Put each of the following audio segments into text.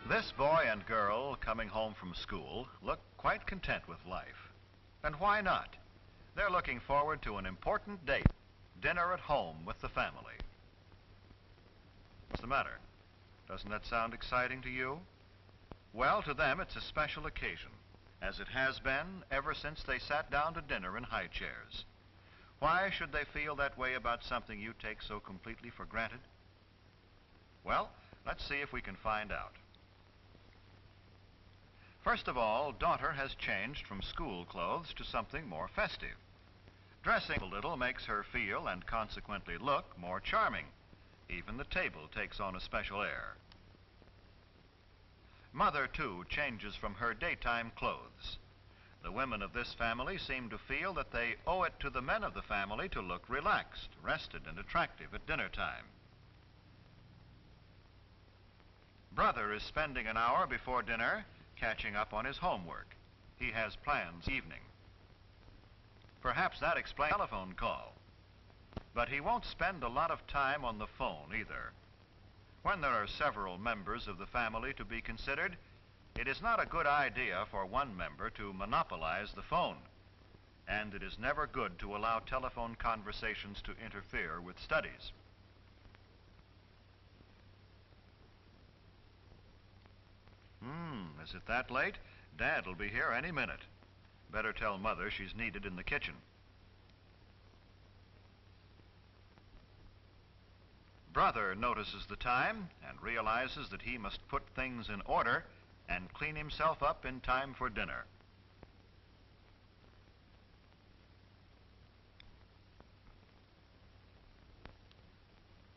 This boy and girl coming home from school look quite content with life. And why not? They're looking forward to an important date, dinner at home with the family. What's the matter? Doesn't that sound exciting to you? Well, to them it's a special occasion, as it has been ever since they sat down to dinner in high chairs. Why should they feel that way about something you take so completely for granted? Well, let's see if we can find out. First of all, daughter has changed from school clothes to something more festive. Dressing a little makes her feel, and consequently look, more charming. Even the table takes on a special air. Mother, too, changes from her daytime clothes. The women of this family seem to feel that they owe it to the men of the family to look relaxed, rested, and attractive at dinner time. Brother is spending an hour before dinner catching up on his homework. He has plans this evening. Perhaps that explains the telephone call. But he won't spend a lot of time on the phone either. When there are several members of the family to be considered, it is not a good idea for one member to monopolize the phone. And it is never good to allow telephone conversations to interfere with studies. Is it that late? Dad will be here any minute. Better tell Mother she's needed in the kitchen. Brother notices the time and realizes that he must put things in order and clean himself up in time for dinner.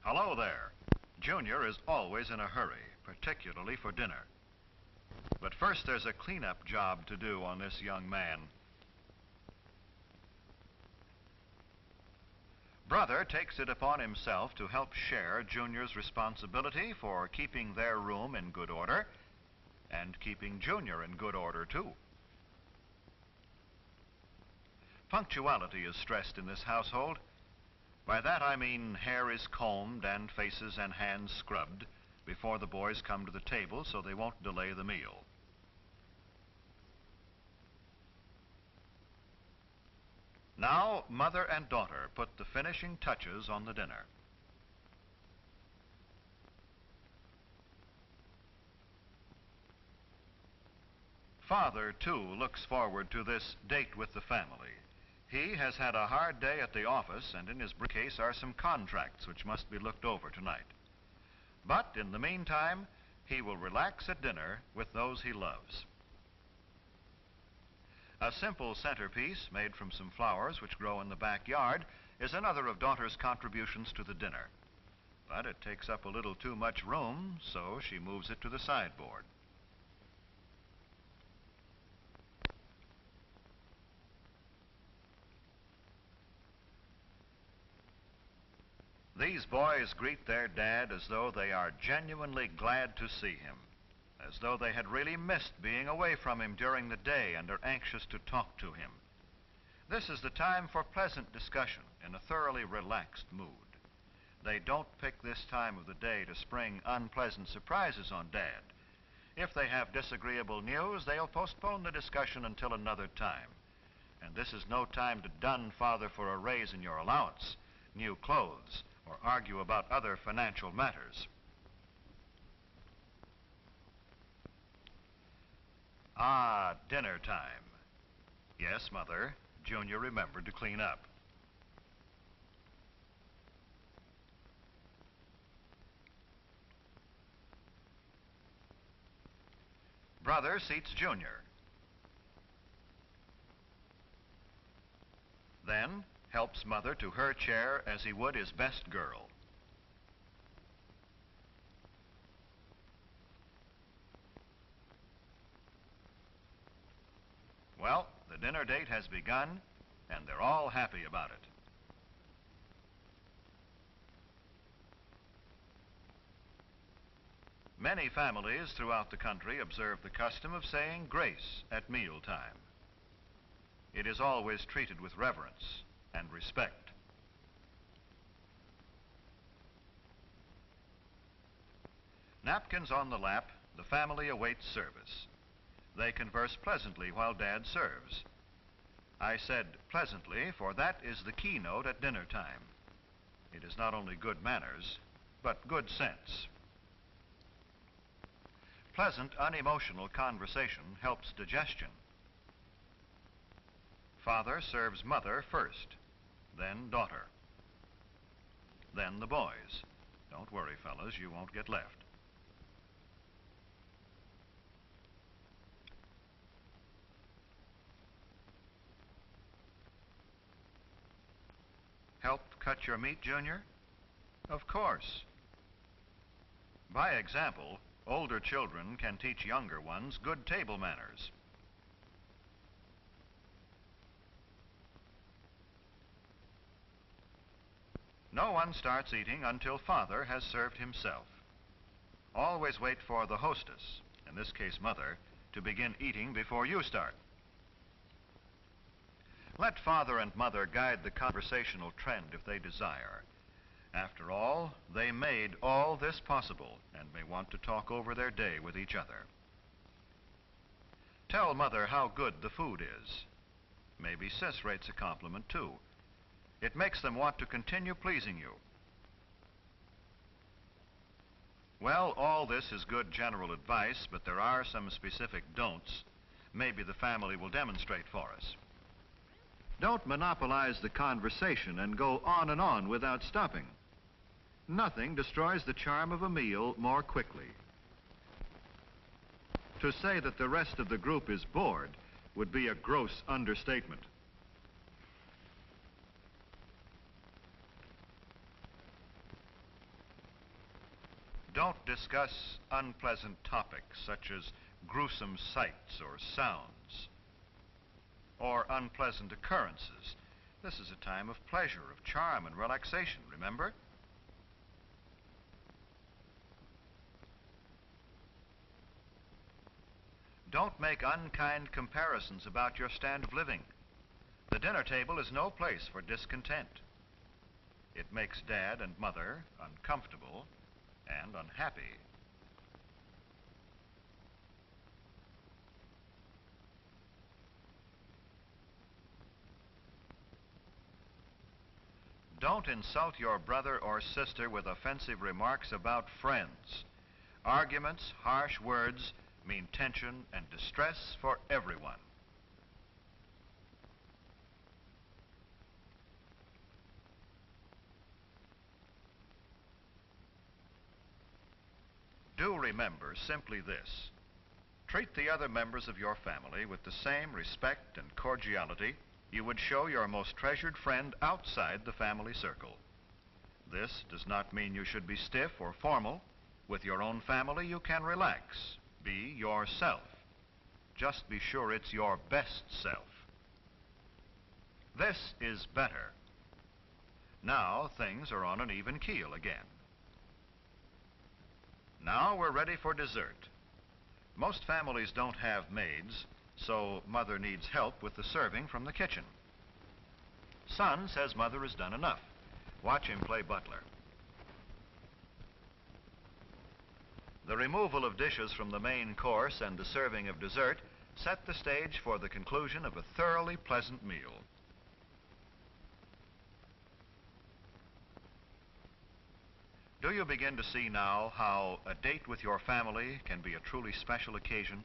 Hello there. Junior is always in a hurry, particularly for dinner. But first there's a cleanup job to do on this young man. Brother takes it upon himself to help share Junior's responsibility for keeping their room in good order and keeping Junior in good order, too. Punctuality is stressed in this household. By that I mean hair is combed and faces and hands scrubbed before the boys come to the table so they won't delay the meal. Now, mother and daughter put the finishing touches on the dinner. Father, too, looks forward to this date with the family. He has had a hard day at the office, and in his briefcase are some contracts which must be looked over tonight. But in the meantime, he will relax at dinner with those he loves. A simple centerpiece made from some flowers which grow in the backyard is another of daughter's contributions to the dinner. But it takes up a little too much room, so she moves it to the sideboard. These boys greet their dad as though they are genuinely glad to see him, as though they had really missed being away from him during the day and are anxious to talk to him. This is the time for pleasant discussion in a thoroughly relaxed mood. They don't pick this time of the day to spring unpleasant surprises on Dad. If they have disagreeable news, they'll postpone the discussion until another time. And this is no time to dun Father for a raise in your allowance, new clothes, or argue about other financial matters. Ah, dinner time. Yes, Mother, Junior remembered to clean up. Brother seats Junior. Then helps Mother to her chair as he would his best girl. Well, the dinner date has begun, and they're all happy about it. Many families throughout the country observe the custom of saying grace at mealtime. It is always treated with reverence and respect. Napkins on the lap The family awaits service. They converse pleasantly while Dad serves. I said pleasantly, for that is the keynote at dinner time. It is not only good manners, but good sense. Pleasant, unemotional conversation helps digestion. Father serves mother first, then daughter, then the boys. Don't worry, fellas, you won't get left. Help cut your meat, Junior? Of course. By example, older children can teach younger ones good table manners. No one starts eating until Father has served himself. Always wait for the hostess, in this case Mother, to begin eating before you start. Let Father and Mother guide the conversational trend if they desire. After all, they made all this possible and may want to talk over their day with each other. Tell Mother how good the food is. Maybe Sis rates a compliment too. It makes them want to continue pleasing you. Well, all this is good general advice, but there are some specific don'ts. Maybe the family will demonstrate for us. Don't monopolize the conversation and go on and on without stopping. Nothing destroys the charm of a meal more quickly. To say that the rest of the group is bored would be a gross understatement. Don't discuss unpleasant topics such as gruesome sights or sounds, or unpleasant occurrences. This is a time of pleasure, of charm and relaxation, remember? Don't make unkind comparisons about your stand of living. The dinner table is no place for discontent. It makes Dad and Mother uncomfortable and unhappy. Don't insult your brother or sister with offensive remarks about friends. Arguments, harsh words mean tension and distress for everyone. Do remember simply this. Treat the other members of your family with the same respect and cordiality you would show your most treasured friend outside the family circle. This does not mean you should be stiff or formal. With your own family, you can relax. Be yourself. Just be sure it's your best self. This is better. Now things are on an even keel again. Now we're ready for dessert. Most families don't have maids, so Mother needs help with the serving from the kitchen. Son says Mother has done enough. Watch him play butler. The removal of dishes from the main course and the serving of dessert set the stage for the conclusion of a thoroughly pleasant meal. Do you begin to see now how a date with your family can be a truly special occasion?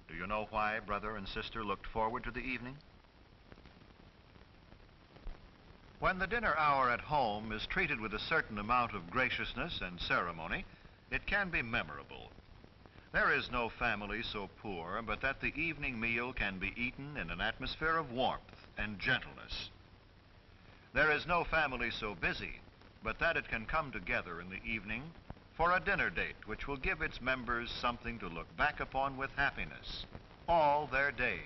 Do you know why brother and sister looked forward to the evening? When the dinner hour at home is treated with a certain amount of graciousness and ceremony, it can be memorable. There is no family so poor but that the evening meal can be eaten in an atmosphere of warmth and gentleness. There is no family so busy but that it can come together in the evening for a dinner date which will give its members something to look back upon with happiness all their days.